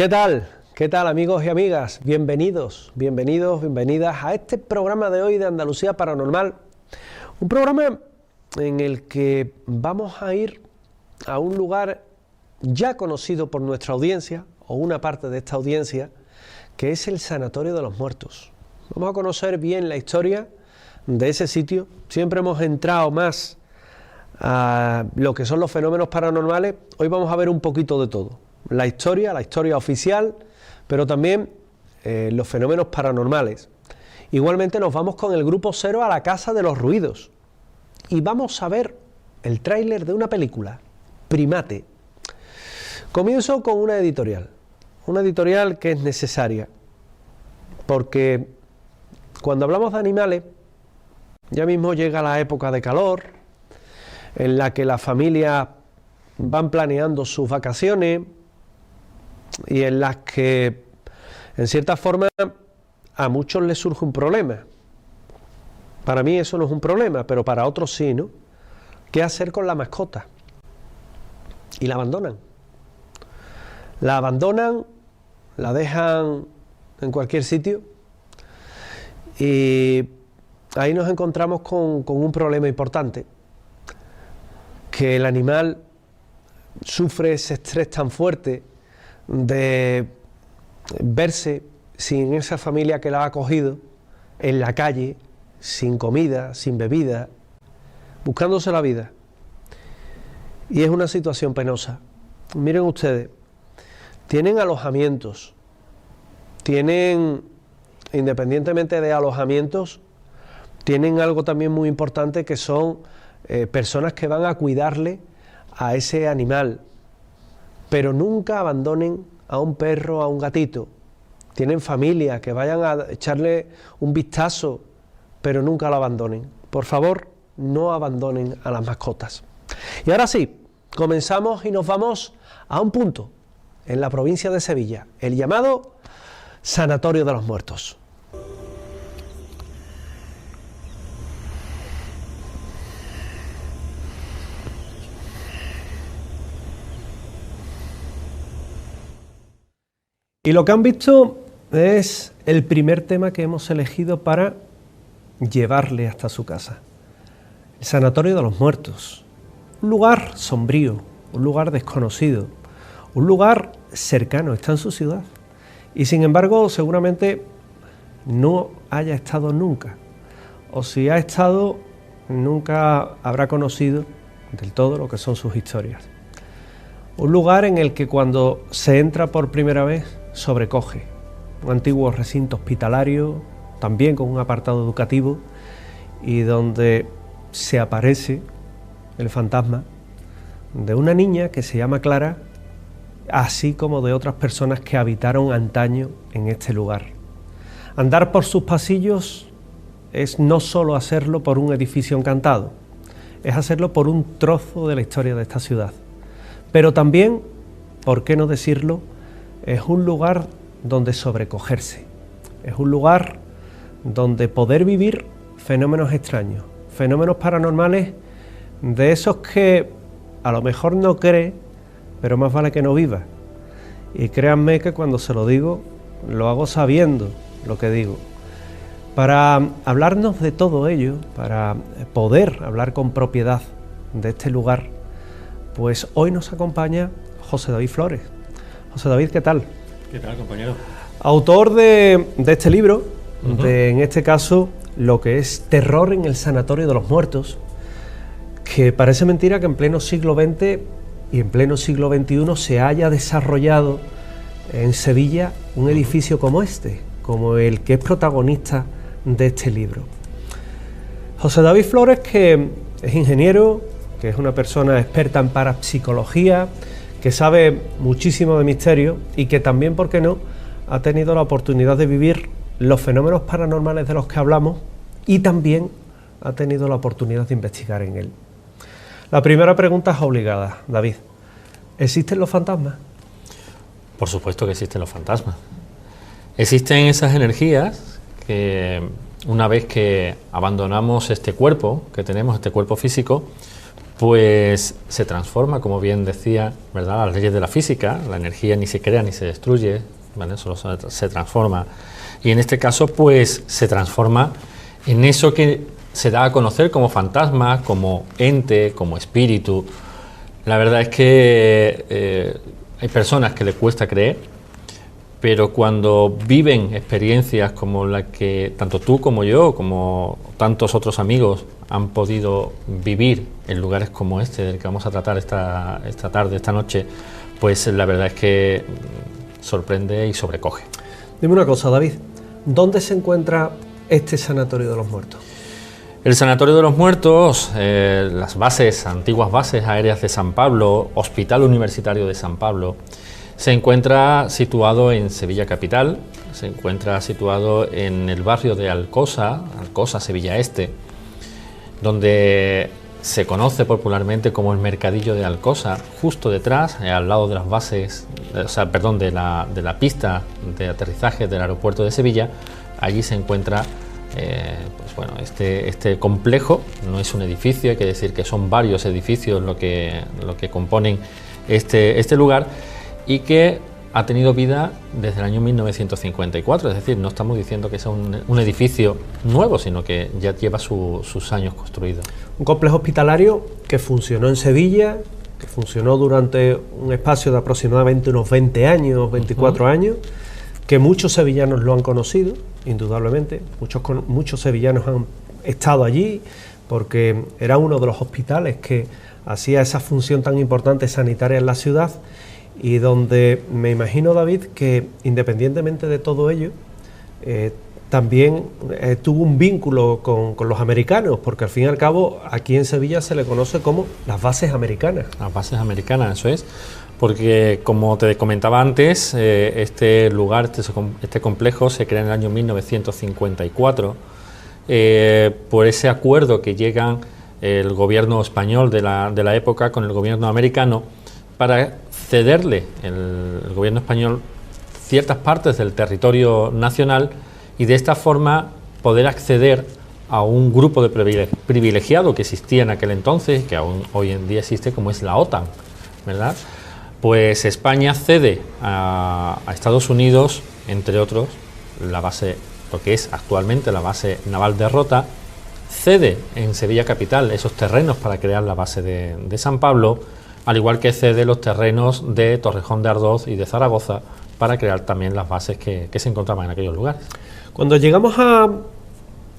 ¿Qué tal? ¿Qué tal, amigos y amigas? Bienvenidos, bienvenidas a este programa de hoy de Andalucía Paranormal. Un programa en el que vamos a ir a un lugar ya conocido por nuestra audiencia, o una parte de esta audiencia, que es el Sanatorio de los Muertos. Vamos a conocer bien la historia de ese sitio. Siempre hemos entrado más a lo que son los fenómenos paranormales. Hoy vamos a ver un poquito de todo. La historia oficial, pero también los fenómenos paranormales. Igualmente nos vamos con el Grupo Cero a la Casa de los Ruidos y vamos a ver el tráiler de una película, Primate. Comienzo con una editorial que es necesaria, porque cuando hablamos de animales, ya mismo llega la época de calor, en la que las familias van planeando sus vacaciones, y en las que, en cierta forma, a muchos les surge un problema. Para mí eso no es un problema, pero para otros sí, ¿no? ¿Qué hacer con la mascota? Y la abandonan. La abandonan, la dejan en cualquier sitio, y ahí nos encontramos con un problema importante, que el animal sufre ese estrés tan fuerte de verse sin esa familia que la ha acogido, en la calle, sin comida, sin bebida, buscándose la vida. Y es una situación penosa. Miren ustedes, tienen alojamientos, independientemente de alojamientos, tienen algo también muy importante, que son personas que van a cuidarle a ese animal. Pero nunca abandonen a un perro, a un gatito. Tienen familia, que vayan a echarle un vistazo, pero nunca lo abandonen. Por favor, no abandonen a las mascotas. Y ahora sí, comenzamos y nos vamos a un punto en la provincia de Sevilla, el llamado Sanatorio de los Muertos. Y lo que han visto es el primer tema que hemos elegido para llevarle hasta su casa. El Sanatorio de los Muertos. Un lugar sombrío, un lugar desconocido, un lugar cercano, está en su ciudad. Y sin embargo, seguramente no haya estado nunca. O si ha estado, nunca habrá conocido del todo lo que son sus historias. Un lugar en el que cuando se entra por primera vez, sobrecoge. Un antiguo recinto hospitalario, también con un apartado educativo, y donde se aparece el fantasma de una niña que se llama Clara, así como de otras personas que habitaron antaño en este lugar. Andar por sus pasillos es no solo hacerlo por un edificio encantado, es hacerlo por un trozo de la historia de esta ciudad. Pero también, ¿por qué no decirlo?, es un lugar donde sobrecogerse, es un lugar donde poder vivir fenómenos extraños, fenómenos paranormales, de esos que a lo mejor no cree, pero más vale que no viva. Y créanme que cuando se lo digo, lo hago sabiendo lo que digo. Para hablarnos de todo ello, para poder hablar con propiedad de este lugar, pues hoy nos acompaña José David Flores. José David, ¿qué tal? ¿Qué tal, compañero? Autor de este libro, en este caso, lo que es Terror en el Sanatorio de los Muertos, que parece mentira que en pleno siglo XX y en pleno siglo XXI se haya desarrollado en Sevilla un edificio como este, como el que es protagonista de este libro. José David Flores, que es ingeniero, que es una persona experta en parapsicología, que sabe muchísimo de misterio y que también, ¿por qué no?, ha tenido la oportunidad de vivir los fenómenos paranormales de los que hablamos y también ha tenido la oportunidad de investigar en él. La primera pregunta es obligada, David. ¿Existen los fantasmas? Por supuesto que existen los fantasmas. Existen esas energías que una vez que abandonamos este cuerpo que tenemos, este cuerpo físico, pues se transforma, como bien decía, ¿verdad?, las leyes de la física. La energía ni se crea ni se destruye, ¿vale?, solo se transforma. Y en este caso, pues se transforma en eso que se da a conocer como fantasma, como ente, como espíritu. La verdad es que hay personas que les cuesta creer, pero cuando viven experiencias como la que tanto tú como yo, como tantos otros amigos han podido vivir en lugares como este, del que vamos a tratar esta tarde, esta noche, pues la verdad es que sorprende y sobrecoge. Dime una cosa, David, ¿dónde se encuentra este Sanatorio de los Muertos? El Sanatorio de los Muertos, las bases, antiguas bases aéreas de San Pablo, Hospital Universitario de San Pablo, se encuentra situado en Sevilla capital, se encuentra situado en el barrio de Alcosa, Sevilla Este, donde se conoce popularmente como el Mercadillo de Alcosa. Justo detrás, al lado de las bases, de la pista de aterrizaje del aeropuerto de Sevilla, allí se encuentra este complejo. No es un edificio, hay que decir que son varios edificios lo que componen este lugar, y que ha tenido vida desde el año 1954, es decir, no estamos diciendo que sea un edificio nuevo, sino que ya lleva sus años construidos. Un complejo hospitalario que funcionó en Sevilla, que funcionó durante un espacio de aproximadamente unos 20 años, 24 años, que muchos sevillanos lo han conocido, indudablemente, muchos sevillanos han estado allí, porque era uno de los hospitales que hacía esa función tan importante sanitaria en la ciudad, y donde me imagino, David, que independientemente de todo ello, también tuvo un vínculo con los americanos, porque al fin y al cabo aquí en Sevilla se le conoce como las bases americanas. Las bases americanas, eso es, porque como te comentaba antes, este lugar, este complejo se crea en el año 1954 por ese acuerdo que llegan el gobierno español de la época con el gobierno americano para cederle el gobierno español ciertas partes del territorio nacional y de esta forma poder acceder a un grupo de privilegiado que existía en aquel entonces, que aún hoy en día existe, como es la OTAN, ¿verdad? Pues España cede a Estados Unidos, entre otros, la base, lo que es actualmente la base naval de Rota, cede en Sevilla capital esos terrenos para crear la base de San Pablo, al igual que cede los terrenos de Torrejón de Ardoz y de Zaragoza para crear también las bases que se encontraban en aquellos lugares. Cuando llegamos a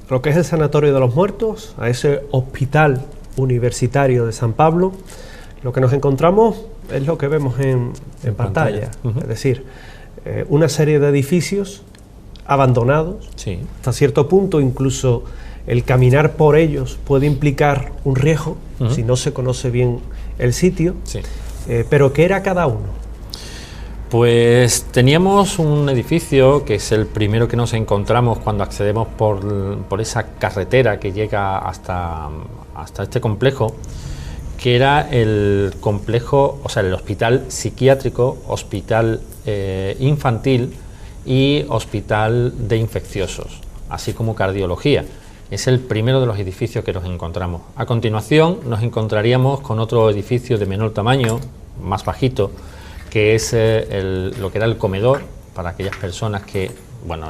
lo que es el Sanatorio de los Muertos, a ese Hospital Universitario de San Pablo, lo que nos encontramos es lo que vemos en pantalla. Es decir, una serie de edificios abandonados, sí. Hasta cierto punto incluso el caminar por ellos puede implicar un riesgo, si no se conoce bien el sitio, sí. Pero ¿qué era cada uno? Pues teníamos un edificio que es el primero que nos encontramos cuando accedemos por esa carretera que llega hasta este complejo, que era el complejo, o sea, el hospital psiquiátrico, hospital infantil y hospital de infecciosos, así como cardiología. Es el primero de los edificios que nos encontramos. A continuación nos encontraríamos con otro edificio de menor tamaño, más bajito, que es lo que era el comedor para aquellas personas que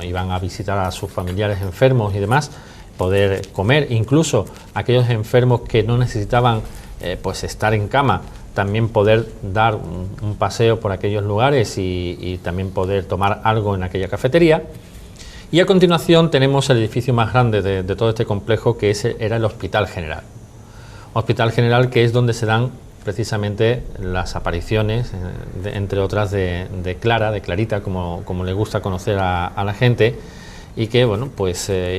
iban a visitar a sus familiares enfermos y demás, poder comer, incluso aquellos enfermos que no necesitaban estar en cama, también poder dar un paseo por aquellos lugares y también poder tomar algo en aquella cafetería. Y a continuación tenemos el edificio más grande de todo este complejo, que era el Hospital General. Hospital General, que es donde se dan precisamente las apariciones, entre otras, de Clara, de Clarita, como le gusta conocer a la gente, y que,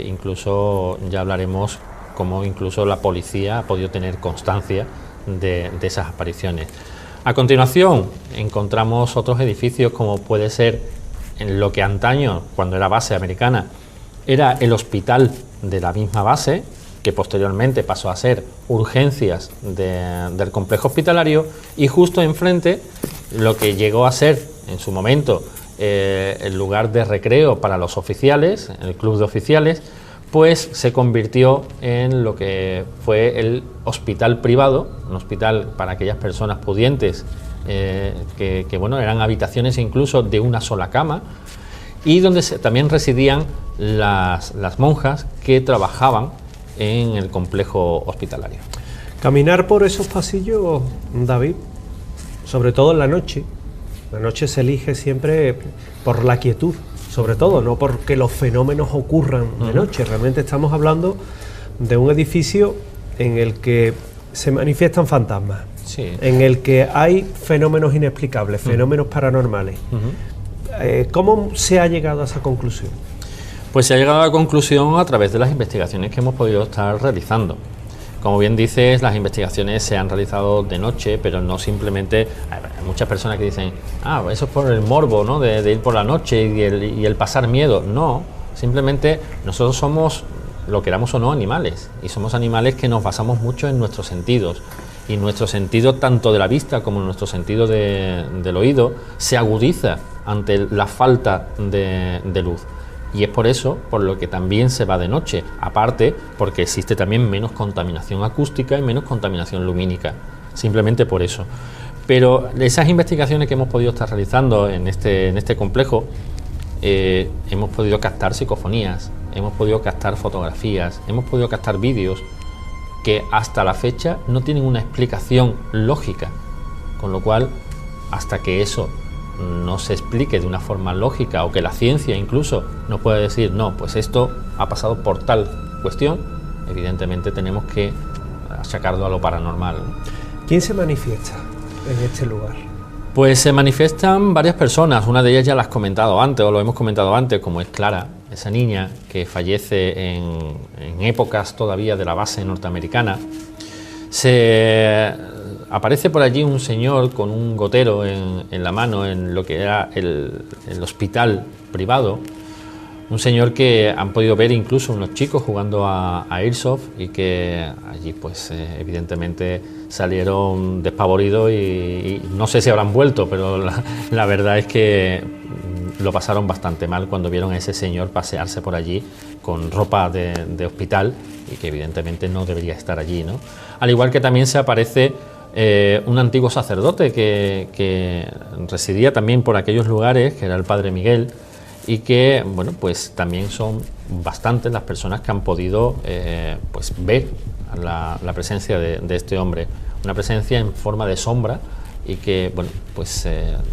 incluso ya hablaremos cómo incluso la policía ha podido tener constancia de esas apariciones. A continuación encontramos otros edificios, como puede ser en lo que antaño, cuando era base americana, era el hospital de la misma base, que posteriormente pasó a ser urgencias del complejo hospitalario, y justo enfrente lo que llegó a ser en su momento el lugar de recreo para los oficiales, el club de oficiales, después se convirtió en lo que fue el hospital privado, un hospital para aquellas personas pudientes que bueno, eran habitaciones incluso de una sola cama, y donde también residían las monjas que trabajaban en el complejo hospitalario. Caminar por esos pasillos, David, sobre todo en la noche se elige siempre por la quietud, sobre todo, no porque los fenómenos ocurran de noche. Realmente estamos hablando de un edificio en el que se manifiestan fantasmas, sí, en el que hay fenómenos inexplicables, fenómenos paranormales. ¿Cómo se ha llegado a esa conclusión? Pues se ha llegado a la conclusión a través de las investigaciones que hemos podido estar realizando. Como bien dices, las investigaciones se han realizado de noche, pero no simplemente... Hay muchas personas que dicen, eso es por el morbo, ¿no?, de ir por la noche y el pasar miedo. No, simplemente nosotros somos, lo queramos o no, animales, y somos animales que nos basamos mucho en nuestros sentidos, y nuestro sentido tanto de la vista como nuestro sentido del oído se agudiza ante la falta de luz. Y es por eso por lo que también se va de noche, aparte porque existe también menos contaminación acústica y menos contaminación lumínica, simplemente por eso. Pero esas investigaciones que hemos podido estar realizando en este complejo, hemos podido captar psicofonías, hemos podido captar fotografías, hemos podido captar vídeos que hasta la fecha no tienen una explicación lógica, con lo cual, hasta que eso no se explique de una forma lógica, o que la ciencia incluso nos pueda decir, no, pues esto ha pasado por tal cuestión, evidentemente tenemos que achacarlo a lo paranormal. ¿Quién se manifiesta en este lugar? Pues se manifiestan varias personas, una de ellas ya la has comentado antes, o lo hemos comentado antes, como es Clara, esa niña que fallece en épocas todavía de la base norteamericana. Aparece por allí un señor con un gotero en la mano en lo que era el hospital privado, un señor que han podido ver incluso unos chicos jugando a Airsoft, y que allí pues evidentemente salieron despavoridos y no sé si habrán vuelto, pero la verdad es que lo pasaron bastante mal cuando vieron a ese señor pasearse por allí con ropa de hospital, y que evidentemente no debería estar allí, ¿no? Al igual que también se aparece un antiguo sacerdote que residía también por aquellos lugares, que era el padre Miguel, y que, bueno, pues también son bastantes las personas que han podido pues ver la presencia de este hombre, una presencia en forma de sombra, y que, bueno, pues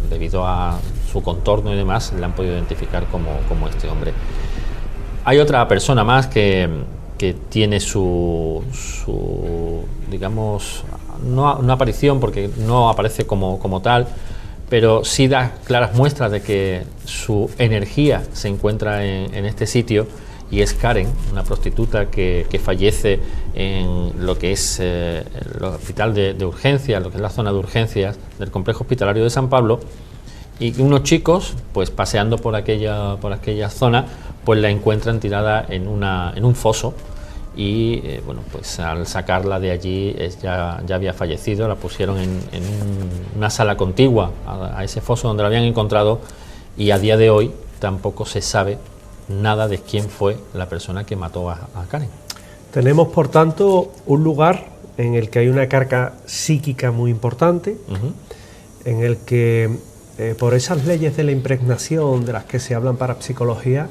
debido a su contorno y demás, le han podido identificar como este hombre. Hay otra persona más que tiene su digamos, no aparición, porque no aparece como tal, pero sí da claras muestras de que su energía se encuentra en este sitio, y es Karen, una prostituta que fallece en lo que es el hospital de urgencias, lo que es la zona de urgencias del complejo hospitalario de San Pablo, y unos chicos, pues paseando por aquella zona, pues la encuentran tirada en un foso, y bueno, pues al sacarla de allí ya había fallecido. La pusieron en una sala contigua a ese foso donde la habían encontrado, y a día de hoy tampoco se sabe nada de quién fue la persona que mató a Karen. Tenemos, por tanto, un lugar en el que hay una carga psíquica muy importante, en el que por esas leyes de la impregnación de las que se hablan para psicología,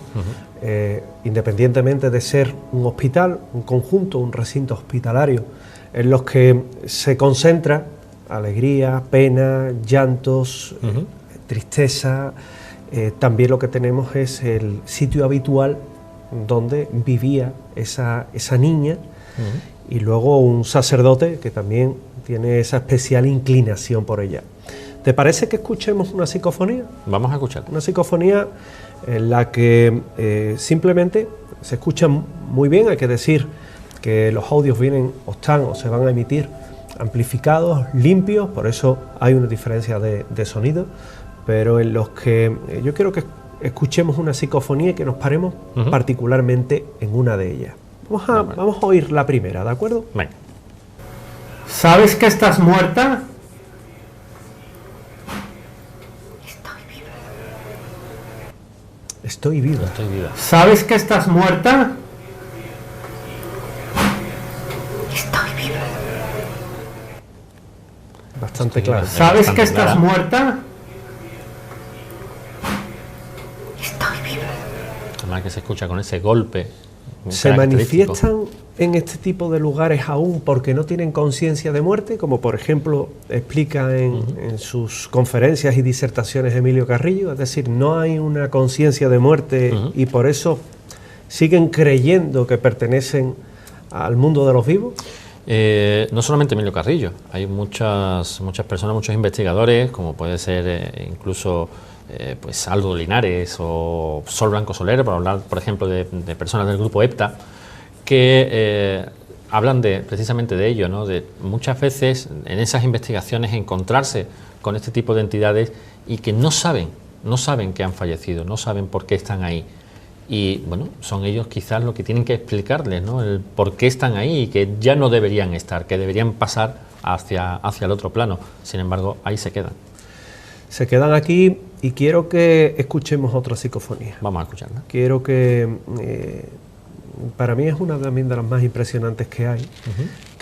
independientemente de ser un hospital, un conjunto, un recinto hospitalario, en los que se concentra alegría, pena, llantos, tristeza, también lo que tenemos es el sitio habitual donde vivía esa niña, y luego un sacerdote que también tiene esa especial inclinación por ella. ¿Te parece que escuchemos una psicofonía? Vamos a escuchar. Una psicofonía en la que simplemente se escucha muy bien. Hay que decir que los audios vienen o se van a emitir amplificados, limpios, por eso hay una diferencia de sonido, pero en los que yo quiero que escuchemos una psicofonía y que nos paremos particularmente en una de ellas. Vamos a oír la primera, ¿de acuerdo? Venga. ¿Sabes que estás muerta? Estoy viva. Estoy viva. ¿Sabes que estás muerta? bastante clara. ¿Sabes que estás clara. muerta? Además que se escucha con ese golpe. muy Se característico. manifiestan en este tipo de lugares aún porque no tienen conciencia de muerte, como por ejemplo explica en sus conferencias y disertaciones Emilio Carrillo, es decir, no hay una conciencia de muerte y por eso siguen creyendo que pertenecen al mundo de los vivos. No solamente Emilio Carrillo, hay muchas personas, muchos investigadores, como puede ser incluso pues Aldo Linares o Sol Blanco Soler, para hablar, por ejemplo, de personas del grupo EPTA, que hablan precisamente de ello, ¿no? De muchas veces en esas investigaciones encontrarse con este tipo de entidades y que no saben que han fallecido, no saben por qué están ahí. Y bueno, son ellos quizás lo que tienen que explicarles, ¿no? El por qué están ahí y que ya no deberían estar, que deberían pasar hacia el otro plano. Sin embargo, ahí se quedan. Se quedan aquí y quiero que escuchemos otra psicofonía. Vamos a escucharla. Quiero que, para mí es una también de las más impresionantes que hay,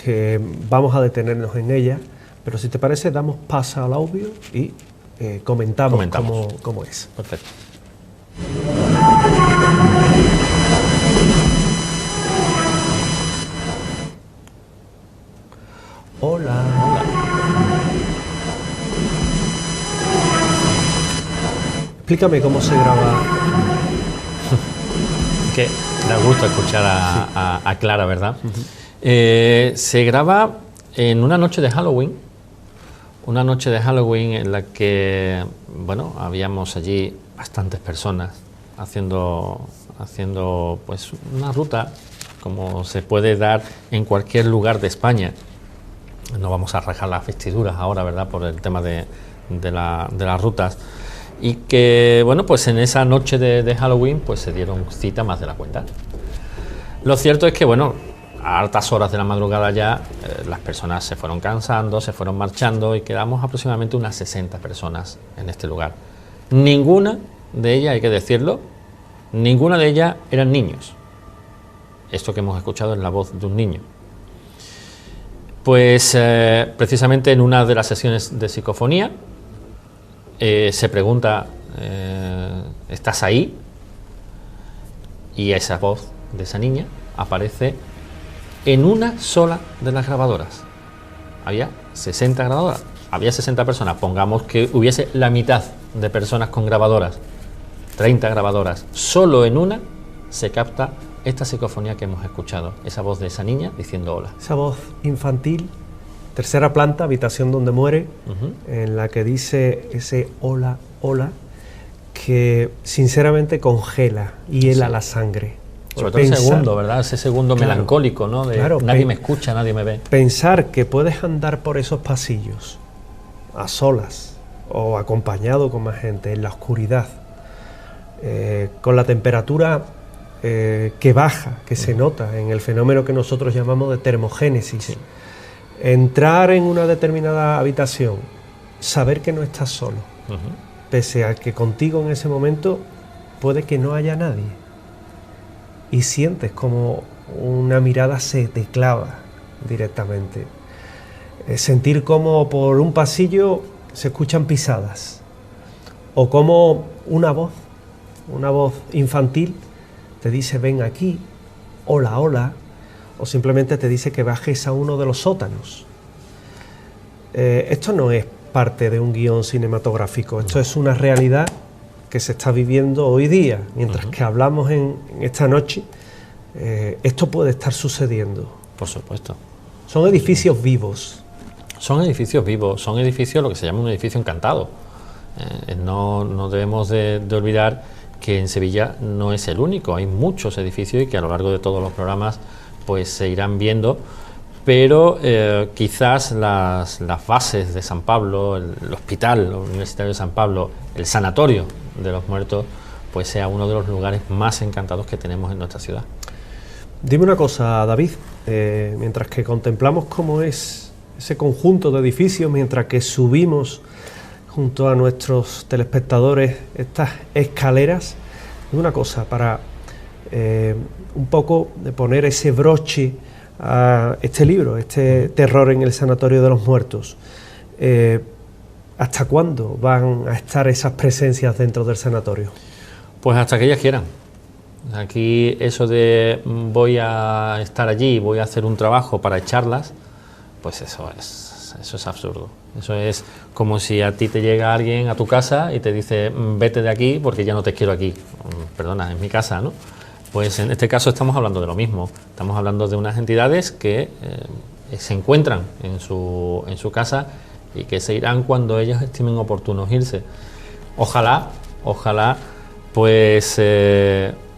que vamos a detenernos en ella, pero si te parece damos paso al audio y comentamos. Cómo es. Perfecto. Hola. Explícame cómo se graba. Que da gusto escuchar a Clara, ¿verdad? Se graba en una noche de Halloween, en la que, bueno, habíamos allí bastantes personas haciendo pues una ruta como se puede dar en cualquier lugar de España. No vamos a rajar las vestiduras ahora, ¿verdad?, por el tema de las rutas. Y que, bueno, pues en esa noche de Halloween pues se dieron cita más de la cuenta. Lo cierto es que, bueno, a altas horas de la madrugada ya las personas se fueron cansando, se fueron marchando y quedamos aproximadamente unas 60 personas en este lugar. Ninguna de ellas, hay que decirlo, ninguna de ellas eran niños. Esto que hemos escuchado es la voz de un niño. Pues precisamente en una de las sesiones de psicofonía se pregunta, ¿estás ahí? Y esa voz de esa niña aparece en una sola de las grabadoras. Había 60 grabadoras, había 60 personas, pongamos que hubiese la mitad de personas con grabadoras, 30 grabadoras, solo en una se capta esta psicofonía que hemos escuchado, esa voz de esa niña diciendo hola. Esa voz infantil, tercera planta, habitación donde muere, en la que dice ese hola, hola, que sinceramente congela y hela la sangre. Sobre todo el segundo, ¿verdad? Ese segundo melancólico, ¿no? De nadie me escucha, nadie me ve. Pensar que puedes andar por esos pasillos a solas o acompañado con más gente en la oscuridad, con la temperatura que baja, que se nota en el fenómeno que nosotros llamamos de termogénesis. Sí. Entrar en una determinada habitación, saber que no estás solo, pese a que contigo en ese momento puede que no haya nadie. Y sientes como una mirada se te clava directamente. Sentir como por un pasillo se escuchan pisadas. O como una voz infantil te dice ven aquí, hola, hola. O simplemente te dice que bajes a uno de los sótanos. Esto no es parte de un guión cinematográfico, esto es una realidad que se está viviendo hoy día. Mientras que hablamos en esta noche, esto puede estar sucediendo. Por supuesto. Son edificios vivos. Son edificios vivos, son edificios, lo que se llama un edificio encantado. No debemos de olvidar que en Sevilla no es el único, hay muchos edificios y que a lo largo de todos los programas pues se irán viendo, pero quizás las bases de San Pablo, el hospital universitario de San Pablo, el sanatorio de los muertos, pues sea uno de los lugares más encantados que tenemos en nuestra ciudad. Dime una cosa, David, mientras que contemplamos cómo es ese conjunto de edificios, mientras que subimos junto a nuestros telespectadores estas escaleras, dime una cosa, para un poco de poner ese broche a este libro, este terror en el sanatorio de los muertos. ¿Hasta cuándo van a estar esas presencias dentro del sanatorio? Pues hasta que ellas quieran. Aquí eso de voy a estar allí, voy a hacer un trabajo para echarlas, pues eso es absurdo. Eso es como si a ti te llega alguien a tu casa y te dice vete de aquí porque ya no te quiero aquí. Perdona, es mi casa, ¿no? Pues en este caso estamos hablando de lo mismo. Estamos hablando de unas entidades que se encuentran en su casa y que se irán cuando ellos estimen oportunos irse. Ojalá, pues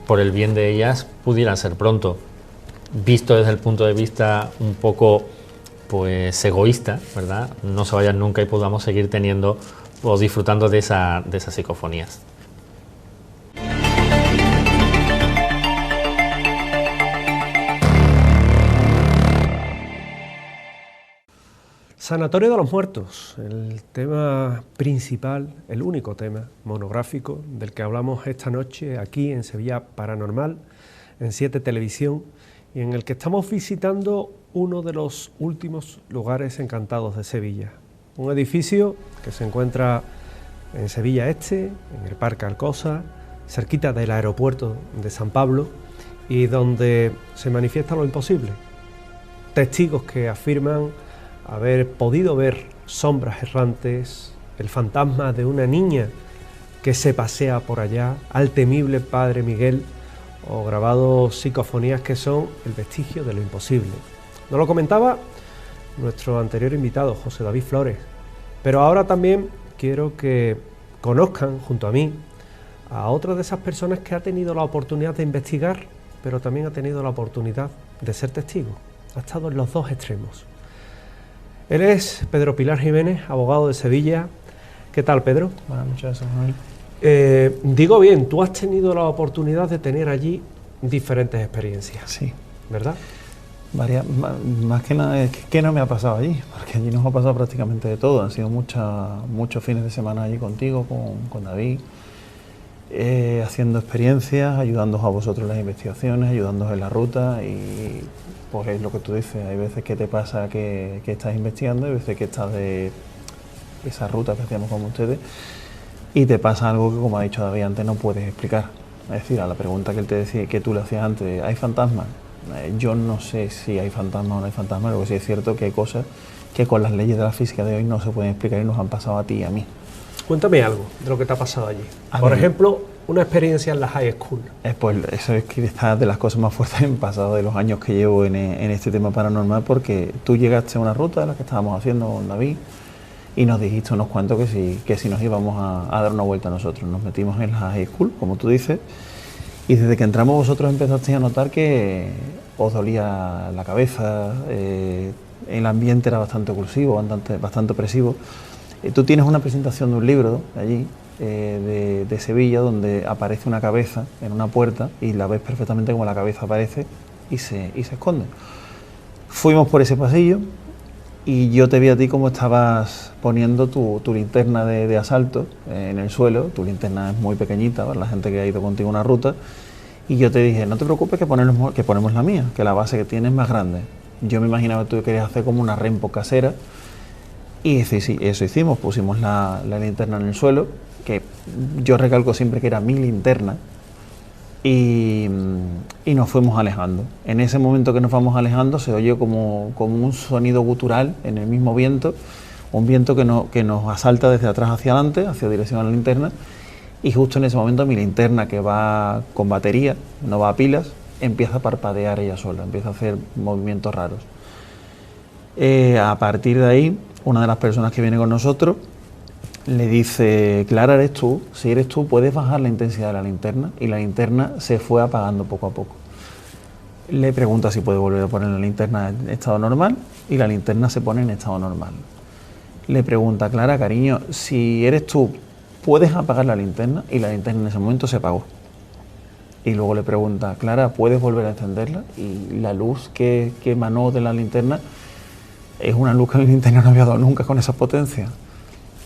por el bien de ellas pudieran ser pronto. Visto desde el punto de vista un poco pues egoísta, ¿verdad? No se vayan nunca y podamos seguir teniendo o disfrutando de esas psicofonías. Sanatorio de los Muertos, el tema principal, el único tema monográfico del que hablamos esta noche aquí en Sevilla Paranormal, en 7 Televisión, y en el que estamos visitando uno de los últimos lugares encantados de Sevilla. Un edificio que se encuentra en Sevilla Este, en el Parque Alcosa, cerquita del aeropuerto de San Pablo, y donde se manifiesta lo imposible. Testigos que afirman haber podido ver sombras errantes, el fantasma de una niña que se pasea por allá, al temible Padre Miguel, o grabados psicofonías que son el vestigio de lo imposible. Nos lo comentaba nuestro anterior invitado, José David Flores, pero ahora también quiero que conozcan junto a mí a otra de esas personas que ha tenido la oportunidad de investigar, pero también ha tenido la oportunidad de ser testigo. Ha estado en los dos extremos. Él es Pedro Pilar Jiménez, abogado de Sevilla. ¿Qué tal, Pedro? Buenas noches, Manuel. Digo bien, tú has tenido la oportunidad de tener allí diferentes experiencias. Sí. ¿Verdad? Más que nada, ¿qué no me ha pasado allí? Porque allí nos ha pasado prácticamente de todo. Han sido muchos fines de semana allí contigo, con David, haciendo experiencias, ayudándoos a vosotros en las investigaciones, ayudándoos en la ruta y pues es lo que tú dices, hay veces que te pasa que estás investigando, hay veces que estás de esa ruta que hacíamos con ustedes y te pasa algo que, como ha dicho David antes, no puedes explicar. Es decir, a la pregunta que él te decía, que tú le hacías antes, ¿hay fantasmas? Yo no sé si hay fantasmas o no hay fantasmas, lo que sí es cierto que hay cosas que con las leyes de la física de hoy no se pueden explicar y nos han pasado a ti y a mí. Cuéntame algo de lo que te ha pasado allí. Por ejemplo, una experiencia en la high school. Pues eso es que está de las cosas más fuertes en pasado de los años que llevo en este tema paranormal, porque tú llegaste a una ruta de la que estábamos haciendo con David y nos dijiste unos cuantos que si nos íbamos a dar una vuelta nosotros. Nos metimos en la high school, como tú dices, y desde que entramos vosotros empezasteis a notar que os dolía la cabeza, el ambiente era bastante oclusivo, bastante opresivo. Tú tienes una presentación de un libro allí, de Sevilla, donde aparece una cabeza en una puerta y la ves perfectamente como la cabeza aparece y se esconde. Fuimos por ese pasillo y yo te vi a ti como estabas poniendo tu linterna de asalto en el suelo. Tu linterna es muy pequeñita para la gente que ha ido contigo una ruta y yo te dije, no te preocupes que ponemos la mía, que la base que tienes es más grande. Yo me imaginaba que tú querías hacer como una rempo casera y sí, eso hicimos, pusimos la linterna en el suelo, que yo recalco siempre que era mi linterna, y nos fuimos alejando. En ese momento que nos vamos alejando se oye como un sonido gutural en el mismo viento, un viento que nos asalta desde atrás hacia adelante, hacia dirección a la linterna, y justo en ese momento mi linterna, que va con batería, no va a pilas, empieza a parpadear ella sola, empieza a hacer movimientos raros. A partir de ahí, una de las personas que viene con nosotros le dice, Clara, ¿eres tú? Si eres tú, puedes bajar la intensidad de la linterna, y la linterna se fue apagando poco a poco. Le pregunta si puede volver a poner la linterna en estado normal y la linterna se pone en estado normal. Le pregunta, Clara, cariño, si eres tú, ¿puedes apagar la linterna? Y la linterna en ese momento se apagó. Y luego le pregunta, Clara, ¿puedes volver a encenderla? Y la luz que emanó de la linterna es una luz que la linterna no había dado nunca con esa potencia.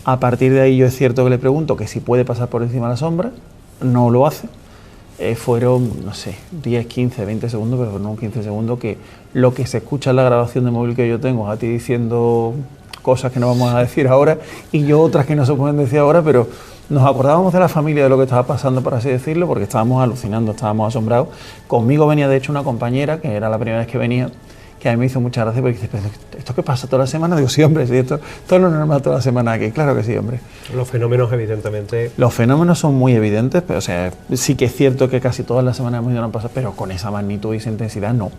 A partir de ahí yo es cierto que le pregunto que si puede pasar por encima de la sombra, no lo hace. Fueron, no sé, 10, 15, 20 segundos, pero no 15 segundos, que lo que se escucha en la grabación de móvil que yo tengo, a ti diciendo cosas que no vamos a decir ahora y yo otras que no se pueden decir ahora, pero nos acordábamos de la familia, de lo que estaba pasando, por así decirlo, porque estábamos alucinando, estábamos asombrados. Conmigo venía de hecho una compañera, que era la primera vez que venía, que a mí me hizo mucha gracia porque dice, ¿pero esto qué pasa toda la semana? Digo, sí, hombre, sí, esto es lo normal toda la semana aquí. Claro que sí, hombre. Los fenómenos, evidentemente... Los fenómenos son muy evidentes, pero o sea, sí que es cierto que casi todas las semanas hemos ido a una pasada, pero con esa magnitud y esa intensidad no.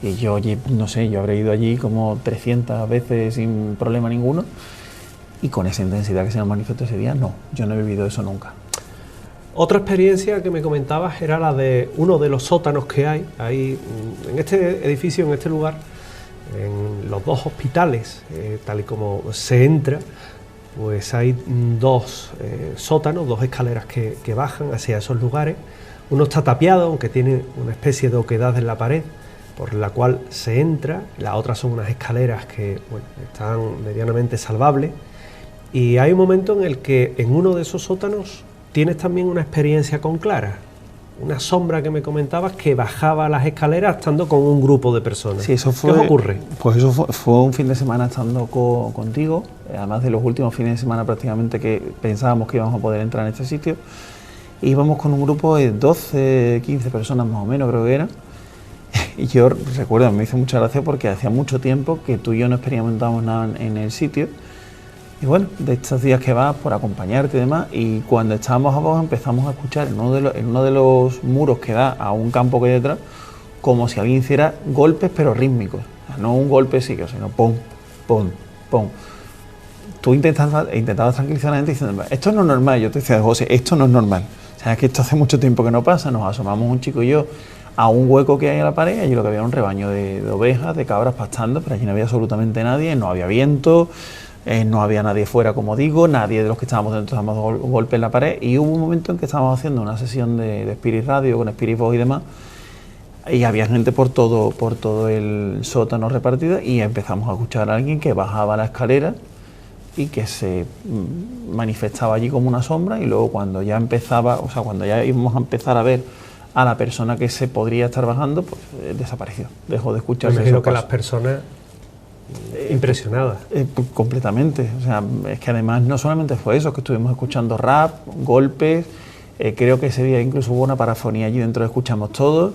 Y yo, no sé, yo habré ido allí como 300 veces sin problema ninguno, y con esa intensidad que se nos manifestó ese día, no, yo no he vivido eso nunca. Otra experiencia que me comentabas era la de uno de los sótanos que hay en este edificio, en este lugar, en los dos hospitales, tal y como se entra, pues hay dos sótanos, dos escaleras que bajan hacia esos lugares. Uno está tapiado, aunque tiene una especie de oquedad en la pared, por la cual se entra. Las otras son unas escaleras que, bueno, están medianamente salvables. Y hay un momento en el que en uno de esos sótanos tienes también una experiencia con Clara, una sombra que me comentabas que bajaba las escaleras estando con un grupo de personas. Sí, eso fue, ¿qué os ocurre? Pues eso fue un fin de semana estando contigo, además de los últimos fines de semana prácticamente que pensábamos que íbamos a poder entrar en este sitio. Íbamos con un grupo de 12, 15 personas más o menos, creo que era. Y yo recuerdo, me hizo mucha gracia porque hacía mucho tiempo que tú y yo no experimentábamos nada en el sitio. Y bueno, de estos días que vas por acompañarte y demás, y cuando estábamos abajo empezamos a escuchar en uno de los muros que da a un campo que hay detrás, como si alguien hiciera golpes pero rítmicos. O sea, no un golpe psíquico, sino pum, pum, pum. Tú intentabas tranquilizar a la gente diciendo, esto no es normal. Yo te decía, José, esto no es normal. O sea, es que esto hace mucho tiempo que no pasa. Nos asomamos un chico y yo a un hueco que hay en la pared, allí lo que había era un rebaño de ovejas, de cabras pastando, pero allí no había absolutamente nadie, no había viento, no había nadie fuera, como digo, nadie de los que estábamos dentro estábamos dando golpe en la pared, y hubo un momento en que estábamos haciendo una sesión de Spirit Radio con Spirit Box y demás, y había gente por todo el sótano repartido, y empezamos a escuchar a alguien que bajaba la escalera y que se manifestaba allí como una sombra, y luego cuando ya empezaba, o sea, cuando ya íbamos a empezar a ver a la persona que se podría estar bajando, pues desapareció, dejó de escucharse. Me imagino que las personas impresionadas. Completamente, o sea, es que además no solamente fue eso, que estuvimos escuchando rap, golpes, creo que ese día incluso hubo una parafonía allí dentro, escuchamos todo,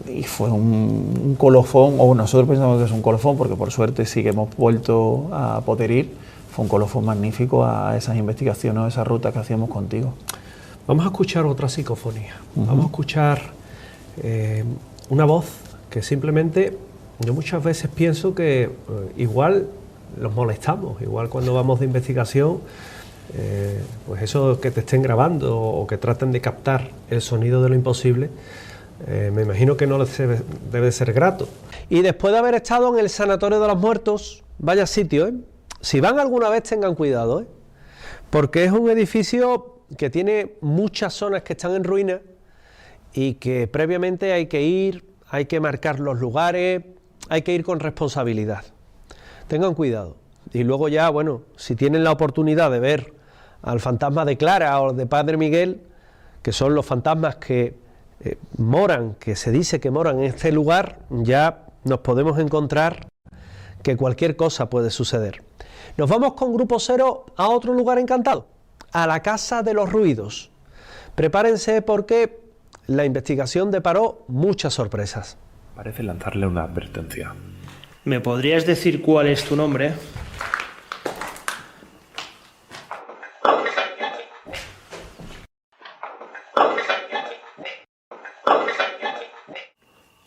y fue un colofón, o nosotros pensamos que es un colofón, porque por suerte sí que hemos vuelto a poder ir, fue un colofón magnífico a esas investigaciones, a esa ruta que hacíamos contigo. Vamos a escuchar otra psicofonía, vamos a escuchar una voz que simplemente, yo muchas veces pienso que igual los molestamos, igual cuando vamos de investigación, pues eso que te estén grabando o que traten de captar el sonido de lo imposible, me imagino que no les debe ser grato. Y después de haber estado en el Sanatorio de los Muertos, vaya sitio, ¿eh? Si van alguna vez tengan cuidado, ¿eh? Porque es un edificio que tiene muchas zonas que están en ruinas y que previamente hay que ir, hay que marcar los lugares, hay que ir con responsabilidad. Tengan cuidado. Y luego ya, bueno, si tienen la oportunidad de ver al fantasma de Clara o de Padre Miguel, que son los fantasmas que moran, que se dice que moran en este lugar, ya nos podemos encontrar que cualquier cosa puede suceder. Nos vamos con Grupo Cero a otro lugar encantado, a la Casa de los Ruidos. Prepárense porque la investigación deparó muchas sorpresas. Parece lanzarle una advertencia. ¿Me podrías decir cuál es tu nombre?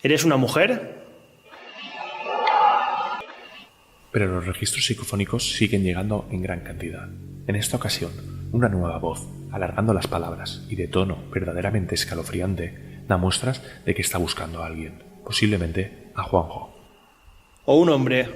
¿Eres una mujer? Pero los registros psicofónicos siguen llegando en gran cantidad. En esta ocasión, una nueva voz, alargando las palabras y de tono verdaderamente escalofriante, da muestras de que está buscando a alguien, posiblemente a Juanjo. ¿O un hombre?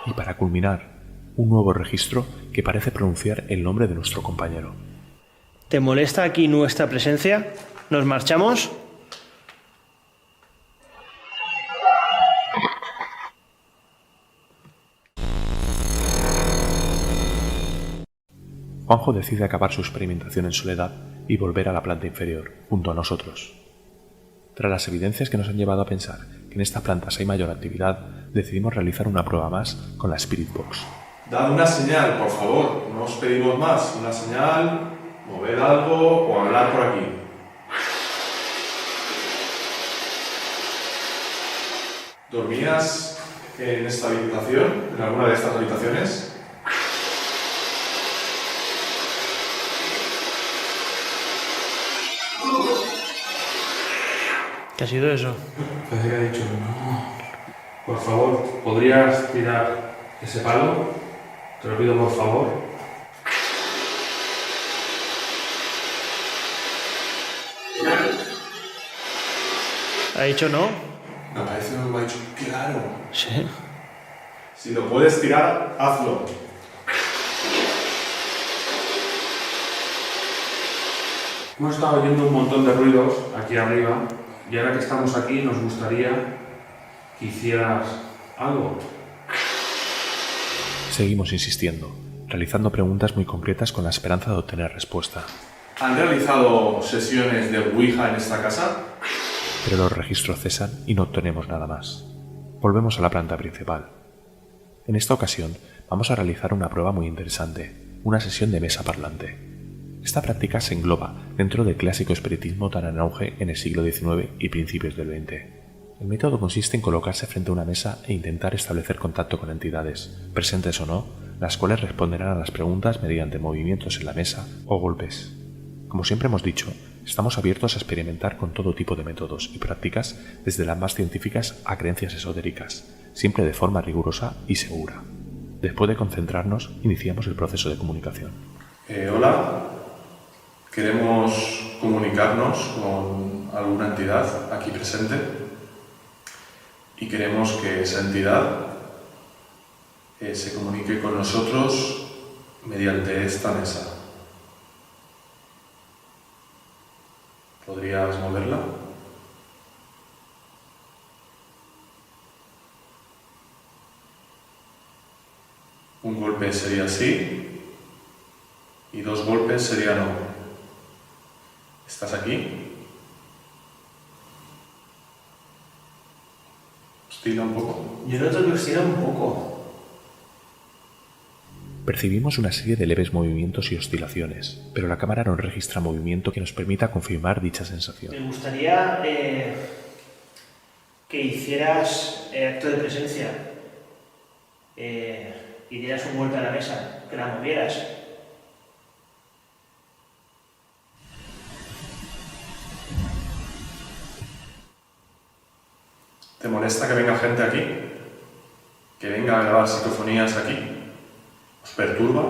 Y para culminar, un nuevo registro que parece pronunciar el nombre de nuestro compañero. ¿Te molesta aquí nuestra presencia? ¿Nos marchamos? Juanjo decide acabar su experimentación en soledad y volver a la planta inferior, junto a nosotros. Tras las evidencias que nos han llevado a pensar que en estas plantas hay mayor actividad, decidimos realizar una prueba más con la Spirit Box. Dad una señal, por favor, no os pedimos más. Una señal, mover algo o hablar por aquí. ¿Dormías en esta habitación, en alguna de estas habitaciones? ¿Qué ha sido eso? Parece que ha dicho no. Por favor, ¿podrías tirar ese palo? Te lo pido por favor. ¿Ha dicho no? Me parece que me ha dicho claro. Sí. Si lo puedes tirar, hazlo. Hemos estado oyendo un montón de ruidos aquí arriba y ahora que estamos aquí nos gustaría que hicieras algo. Seguimos insistiendo, realizando preguntas muy concretas con la esperanza de obtener respuesta. ¿Han realizado sesiones de Ouija en esta casa? Pero los registros cesan y no obtenemos nada más. Volvemos a la planta principal. En esta ocasión vamos a realizar una prueba muy interesante, una sesión de mesa parlante. Esta práctica se engloba dentro del clásico espiritismo tan en auge en el siglo XIX y principios del XX. El método consiste en colocarse frente a una mesa e intentar establecer contacto con entidades, presentes o no, las cuales responderán a las preguntas mediante movimientos en la mesa o golpes. Como siempre hemos dicho, estamos abiertos a experimentar con todo tipo de métodos y prácticas, desde las más científicas a creencias esotéricas, siempre de forma rigurosa y segura. Después de concentrarnos, iniciamos el proceso de comunicación. Hola, queremos comunicarnos con alguna entidad aquí presente y queremos que esa entidad se comunique con nosotros mediante esta mesa. ¿Podrías moverla? Un golpe sería sí y 2 golpes sería no. ¿Estás aquí? Estira un poco. Yo noto que estira un poco. Percibimos una serie de leves movimientos y oscilaciones, pero la cámara no registra movimiento que nos permita confirmar dicha sensación. Me gustaría que hicieras acto de presencia. Y dieras un golpe a la mesa, que la movieras. ¿Te molesta que venga gente aquí? ¿Que venga a grabar psicofonías aquí? ¿Os perturba?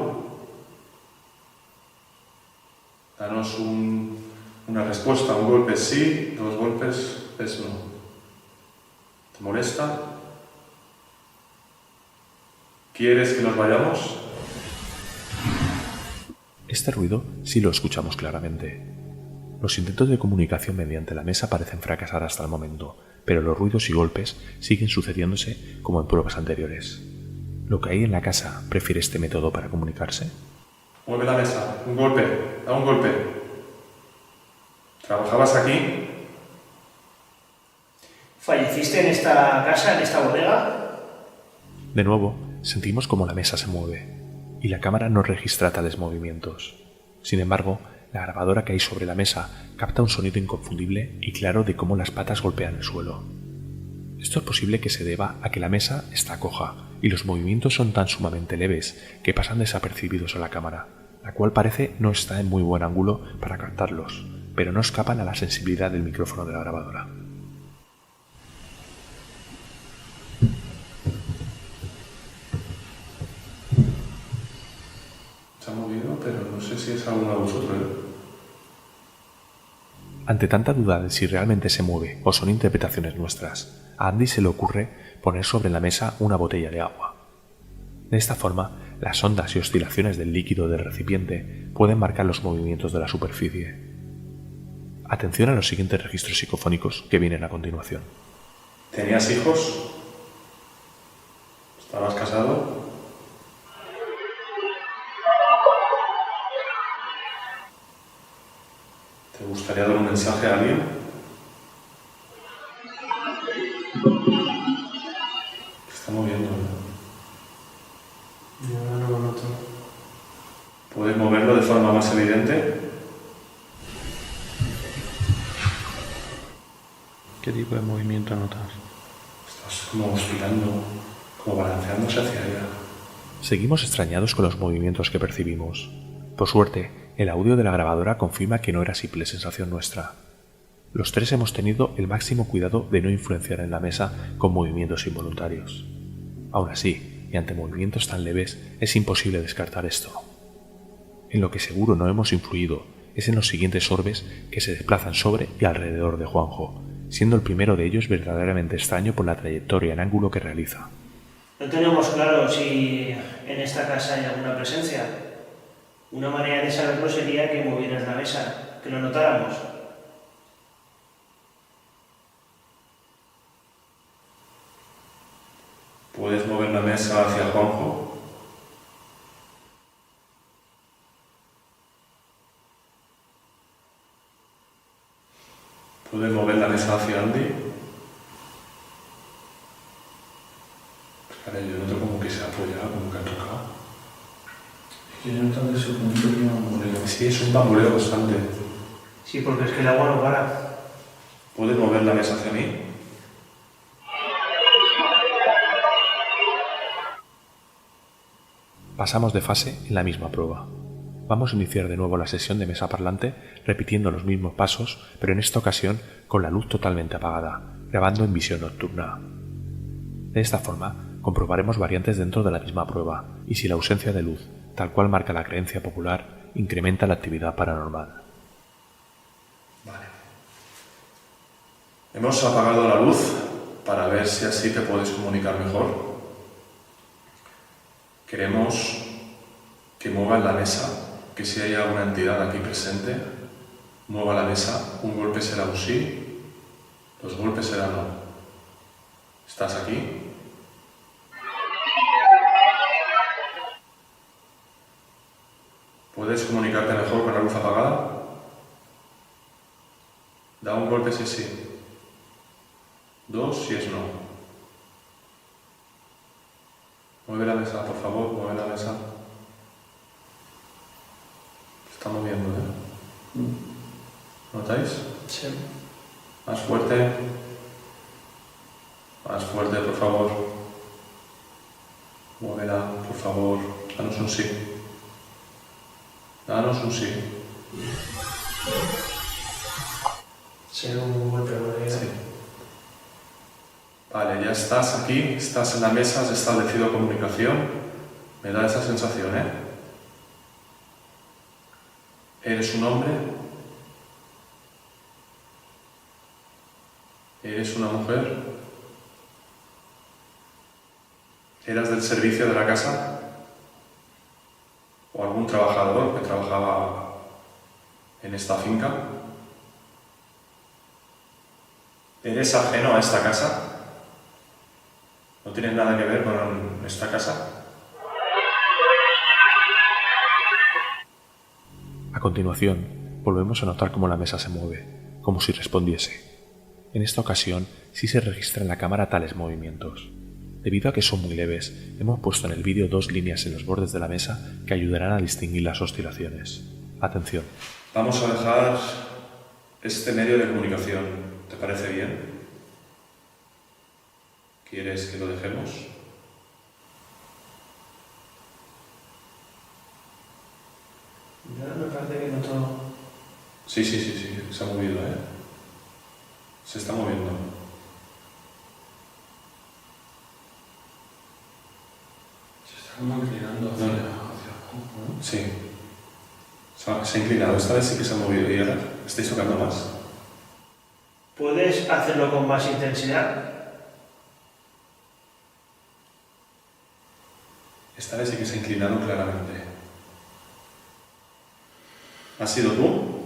Danos una respuesta, un golpe sí, 2 golpes es no. ¿Te molesta? ¿Quieres que nos vayamos? Este ruido sí lo escuchamos claramente. Los intentos de comunicación mediante la mesa parecen fracasar hasta el momento, pero los ruidos y golpes siguen sucediéndose como en pruebas anteriores. ¿Lo que hay en la casa prefiere este método para comunicarse? Mueve la mesa, un golpe, da un golpe. ¿Trabajabas aquí? ¿Falleciste en esta casa, en esta bodega? De nuevo, sentimos como la mesa se mueve, y la cámara no registra tales movimientos. Sin embargo, la grabadora que hay sobre la mesa capta un sonido inconfundible y claro de cómo las patas golpean el suelo. Esto es posible que se deba a que la mesa está coja y los movimientos son tan sumamente leves que pasan desapercibidos a la cámara, la cual parece no está en muy buen ángulo para captarlos, pero no escapan a la sensibilidad del micrófono de la grabadora. Se ha movido, pero no sé si es alguno de vosotros, Ante tanta duda de si realmente se mueve o son interpretaciones nuestras, a Andy se le ocurre poner sobre la mesa una botella de agua. De esta forma, las ondas y oscilaciones del líquido del recipiente pueden marcar los movimientos de la superficie. Atención a los siguientes registros psicofónicos que vienen a continuación. ¿Tenías hijos? ¿Estabas casado? ¿Te gustaría dar un mensaje a alguien? Se está moviendo, ¿no? Yo no lo noto. ¿Puedes moverlo de forma más evidente? ¿Qué tipo de movimiento notas? Estás como oscilando, como balanceándose hacia allá. Seguimos extrañados con los movimientos que percibimos. Por suerte, el audio de la grabadora confirma que no era simple sensación nuestra. Los tres hemos tenido el máximo cuidado de no influenciar en la mesa con movimientos involuntarios. Aún así, y ante movimientos tan leves, es imposible descartar esto. En lo que seguro no hemos influido es en los siguientes orbes que se desplazan sobre y alrededor de Juanjo, siendo el primero de ellos verdaderamente extraño por la trayectoria en ángulo que realiza. No tenemos claro si en esta casa hay alguna presencia. Una manera de saberlo sería que movieras la mesa, que lo notáramos. ¿Puedes mover la mesa hacia Juanjo? ¿Puedes mover la mesa hacia Andy? Vale, yo noto como que se ha apoyado, como que ha tocado. Es que yo noto que su punto tiene un bamboleo. Sí, es un bamboleo constante. Sí, porque es que el agua no para. ¿Puedes mover la mesa hacia mí? Pasamos de fase en la misma prueba. Vamos a iniciar de nuevo la sesión de mesa parlante repitiendo los mismos pasos, pero en esta ocasión con la luz totalmente apagada, grabando en visión nocturna. De esta forma, comprobaremos variantes dentro de la misma prueba y si la ausencia de luz, tal cual marca la creencia popular, incrementa la actividad paranormal. Vale. Hemos apagado la luz para ver si así te puedes comunicar mejor. Queremos que muevas la mesa, que si hay alguna entidad aquí presente, mueva la mesa. Un golpe será un sí, 2 golpes será no. ¿Estás aquí? ¿Puedes comunicarte mejor con la luz apagada? Da un golpe si es sí, 2 si es no. Mueve la mesa, por favor, mueve la mesa. Se está moviendo, ¿eh? ¿Notáis? Sí. Más fuerte. Más fuerte, por favor. Muévela, por favor. Danos un sí. Danos un sí. Sí, un golpe de Sí. Vale, ya estás aquí, estás en la mesa, has establecido comunicación. Me da esa sensación, ¿eh? ¿Eres un hombre? ¿Eres una mujer? ¿Eras del servicio de la casa? ¿O algún trabajador que trabajaba en esta finca? ¿Eres ajeno a esta casa? ¿No tienes nada que ver con esta casa? A continuación, volvemos a notar cómo la mesa se mueve, como si respondiese. En esta ocasión, sí se registran en la cámara tales movimientos. Debido a que son muy leves, hemos puesto en el vídeo 2 líneas en los bordes de la mesa que ayudarán a distinguir las oscilaciones. Atención. Vamos a dejar este medio de comunicación. ¿Te parece bien? ¿Quieres que lo dejemos? No, me parece que noto. Sí, se ha movido, ¿eh? Se está moviendo. Se está como inclinando hacia Juanjo, ¿no? Sí. Se ha inclinado. Esta vez sí que se ha movido. ¿Y ahora estáis tocando más? ¿Puedes hacerlo con más intensidad? Esta vez sí que se ha inclinado claramente. ¿Has sido tú?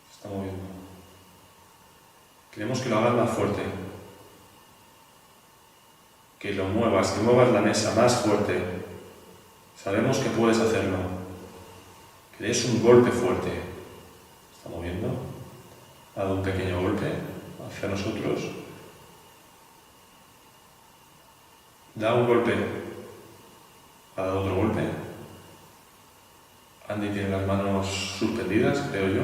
Se está moviendo. Queremos que lo hagas más fuerte. Que lo muevas, que muevas la mesa más fuerte. Sabemos que puedes hacerlo. Es un golpe fuerte. Está moviendo. Ha dado un pequeño golpe hacia nosotros. Da un golpe. Ha dado otro golpe. Andy tiene las manos suspendidas, creo yo.